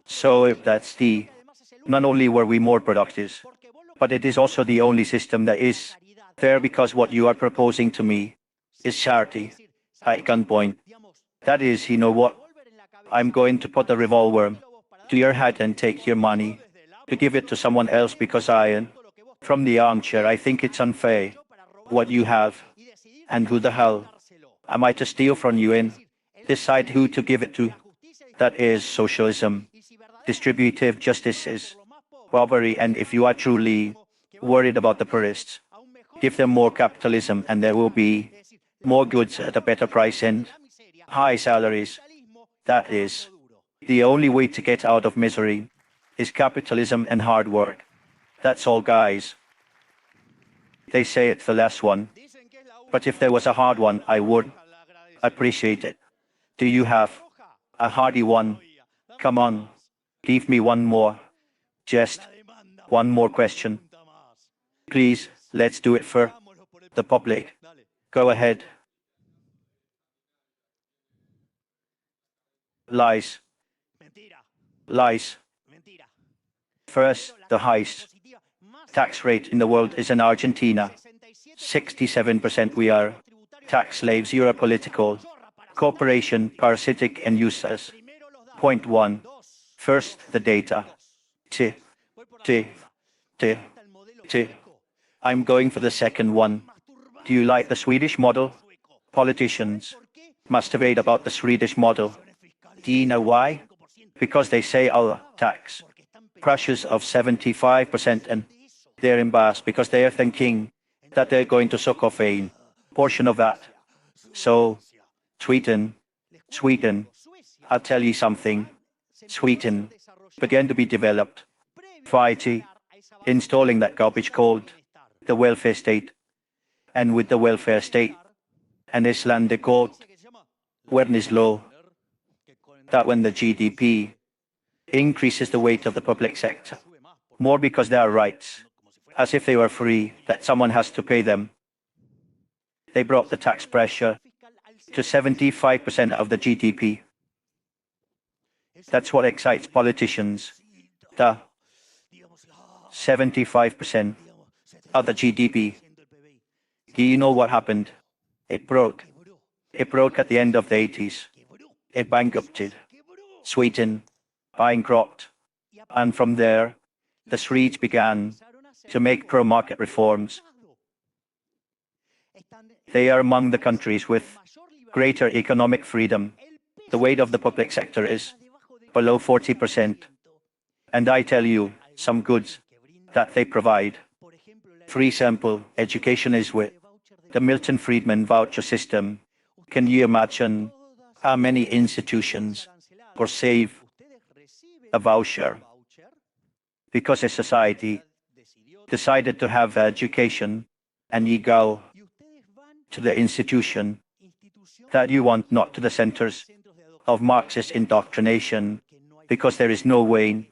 So that's not only were we more productive, but it is also the only system that is fair, because what you are proposing to me is charity at gunpoint. That is, you know what? I'm going to put the revolver to your head and take your money to give it to someone else, because from the armchair, I think it's unfair what you have. And who the hell am I to steal from you and decide who to give it to? That is socialism. Distributive justice is robbery, and if you are truly worried about the poorest, give them more capitalism and there will be more goods at a better price and high salaries. That is, the only way to get out of misery is capitalism and hard work. That's all, guys. They say it's the last one, but if there was a hard one, I would appreciate it. Do you have a hardy one? Come on, give me one more. Just one more question. Please, let's do it for the public. Go ahead. Lies. Lies. First, the highest tax rate in the world is in Argentina. 67% we are tax slaves. You're a political corporation, parasitic and useless. Point 1. First, the data. I'm going for the second one. Do you like the Swedish model? Politicians masturbate about the Swedish model. Do you know why? Because they say our tax pressures of 75%, and they're embarrassed because they are thinking that they're going to suck off a portion of that. So, Sweden, I'll tell you something. Sweden began to be developed by installing that garbage called the welfare state. and with the welfare state. And Islam de quote, when is low, that when the GDP increases the weight of the public sector, more because they are rights, as if they were free, that someone has to pay them. They brought the tax pressure to 75% of the GDP. That's what excites politicians. The 75% of the GDP. Do you know what happened? It broke. It broke at the end of the 80s. It bankrupted. Sweden bankrupt. And from there, the Swedes began to make pro-market reforms. They are among the countries with greater economic freedom. The weight of the public sector is below 40%. And I tell you, some goods that they provide. For example, education is with the Milton Friedman voucher system. Can you imagine how many institutions receive a voucher because a society decided to have education and you go to the institution that you want, not to the centers of Marxist indoctrination, because there is no way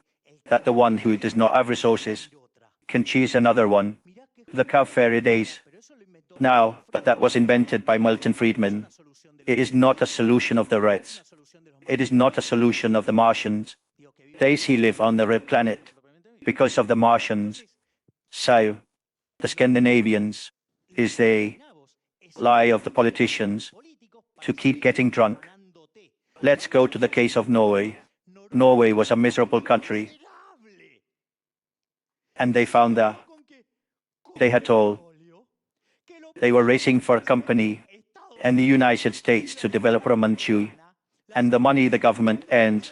that the one who does not have resources can choose another one. Look how fairy days now, but that was invented by Milton Friedman. It is not a solution of the Reds. It is not a solution of the Martians. They see live on the red planet because of the Martians. So, the Scandinavians is the lie of the politicians to keep getting drunk. Let's go to the case of Norway. Norway was a miserable country. And they found that they had all. They were racing for a company in the United States to develop Romanchu. And the money the government earned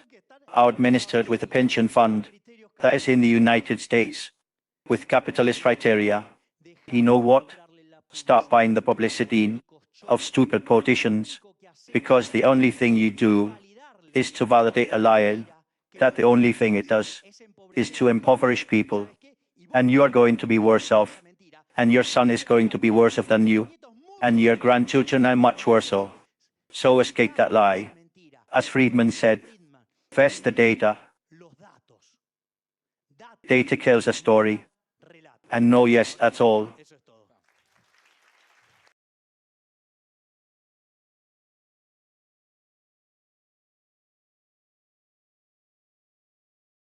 are administered with a pension fund that is in the United States with capitalist criteria. You know what? Start buying the publicity of stupid politicians, because the only thing you do is to validate a lie, that the only thing it does is to impoverish people, and you are going to be worse off, and your son is going to be worse off than you, and your grandchildren are much worse off. So escape that lie. As Friedman said, first the data. Data kills a story, and no yes at all.